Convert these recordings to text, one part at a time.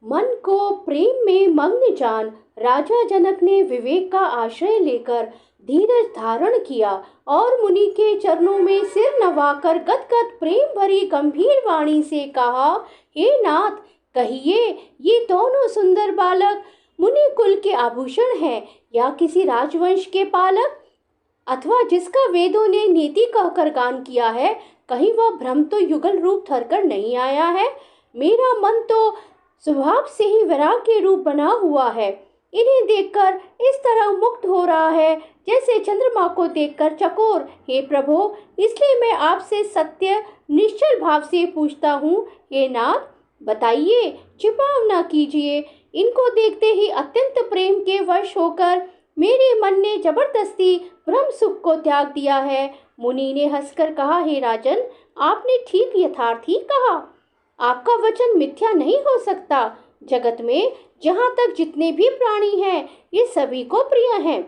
मन को प्रेम में मग्न जान राजा जनक ने विवेक का आश्रय लेकर धीरज धारण किया और मुनि के चरणों में सिर नवाकर गदगद प्रेम भरी गंभीर वाणी से कहा, हे नाथ, कहिए, ये दोनों सुंदर बालक मुनि कुल के आभूषण हैं या किसी राजवंश के पालक, अथवा जिसका वेदों ने नीति कहकर गान किया है, कहीं वह भ्रम तो युगल रूप धरकर नहीं आया है। मेरा मन तो स्वभाव से ही वैराग के रूप बना हुआ है। इन्हें देखकर इस तरह मुक्त हो रहा है जैसे चंद्रमा को देखकर चकोर। हे प्रभु, इसलिए मैं आपसे सत्य निश्चल भाव से पूछता हूँ, हे नाथ, बताइए, छिपाव न कीजिए। इनको देखते ही अत्यंत प्रेम के वश होकर मेरे मन ने जबरदस्ती ब्रह्म सुख को त्याग दिया है। मुनि ने हंसकर कहा, हे राजन, आपने ठीक यथार्थ ही कहा। आपका वचन मिथ्या नहीं हो सकता। जगत में जहाँ तक जितने भी प्राणी हैं, ये सभी को प्रिय हैं।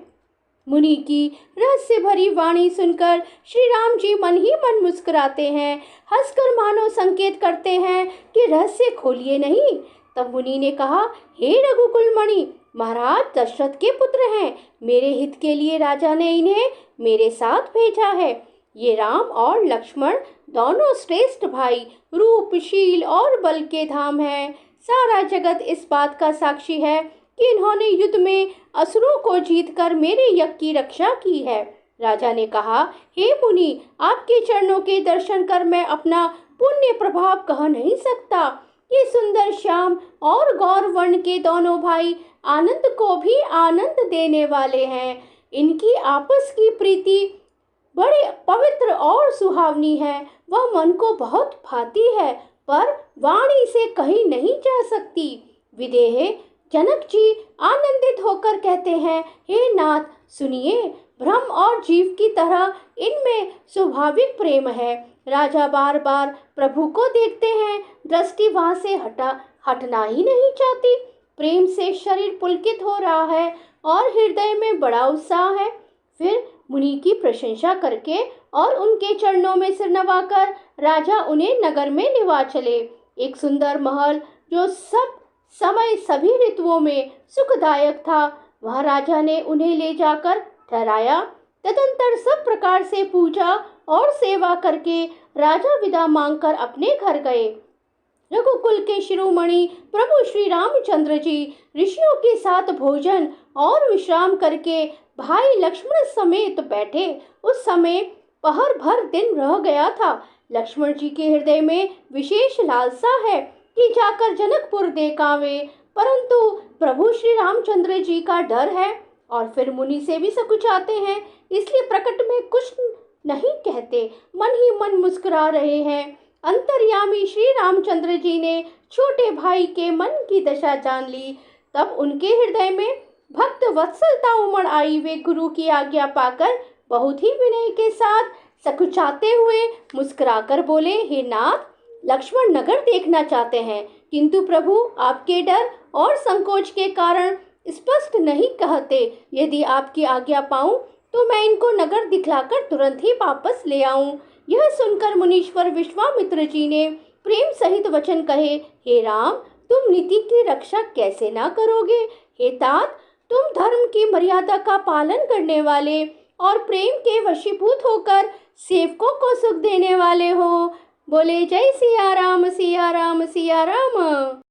मुनि की रहस्य भरी वाणी सुनकर श्री राम जी मन ही मन मुस्कुराते हैं, हंसकर मानो संकेत करते हैं कि रहस्य खोलिए नहीं। तब मुनि ने कहा, हे रघुकुल मणि, महाराज दशरथ के पुत्र हैं। मेरे हित के लिए राजा ने इन्हें मेरे साथ भेजा है। ये राम और लक्ष्मण दोनों श्रेष्ठ भाई, रूप, शील और बल के धाम हैं। सारा जगत इस बात का साक्षी है कि इन्होंने युद्ध में असुरों को जीतकर मेरे यज्ञ की रक्षा की है। राजा ने कहा, हे मुनि, आपके चरणों के दर्शन कर मैं अपना पुण्य प्रभाव कह नहीं सकता। ये सुंदर श्याम और गौर वर्ण के दोनों भाई आनंद को भी आनंद देने वाले हैं। इनकी आपस की प्रीति बड़े पवित्र और सुहावनी है। वह मन को बहुत भाती है, पर वाणी से कहीं नहीं जा सकती। विदेह जनक जी आनंदित होकर कहते हैं, हे नाथ, सुनिए, ब्रह्म और जीव की तरह इनमें स्वाभाविक प्रेम है। राजा बार बार प्रभु को देखते हैं, दृष्टि वहां से हटना ही नहीं चाहती। प्रेम से शरीर पुलकित हो रहा है और हृदय में बड़ा उत्साह है। फिर मुनि की प्रशंसा करके और उनके चरणों में सिर नवाकर राजा उन्हें नगर में निवा चले। एक सुंदर महल जो सब समय सभी ऋतुओं में सुखदायक था, वह राजा ने उन्हें ले जाकर ठहराया। तदंतर सब प्रकार से पूजा और सेवा करके राजा विदा मांगकर अपने घर गए। रघुकुल के शिरोमणि प्रभु श्री रामचंद्र जी ऋषियों के साथ भोजन और विश्राम करके भाई लक्ष्मण समेत बैठे। उस समय पहर भर दिन रह गया था। लक्ष्मण जी के हृदय में विशेष लालसा है कि जाकर जनकपुर देख आवे, परंतु प्रभु श्री रामचंद्र जी का डर है और फिर मुनि से भी सकुचाते हैं, इसलिए प्रकट में कुछ नहीं कहते, मन ही मन मुस्कुरा रहे हैं। अंतर्यामी श्री रामचंद्र जी ने छोटे भाई के मन की दशा जान ली। तब उनके हृदय में भक्त वत्सलता उमड़ आई। वे गुरु की आज्ञा पाकर बहुत ही विनय के साथ सकुचाते हुए मुस्कुराकर बोले, हे नाथ, लक्ष्मण नगर देखना चाहते हैं, किंतु प्रभु आपके डर और संकोच के कारण स्पष्ट नहीं कहते। यदि आपकी आज्ञा पाऊं तो मैं इनको नगर दिखलाकर तुरंत ही वापस ले आऊं। यह सुनकर मुनीश्वर विश्वामित्र जी ने प्रेम सहित वचन कहे, हे राम, तुम नीति की रक्षा कैसे ना करोगे। हे तात, तुम धर्म की मर्यादा का पालन करने वाले और प्रेम के वशीभूत होकर सेवकों को सुख देने वाले हो। बोले जय सिया राम, सिया राम, सिया राम।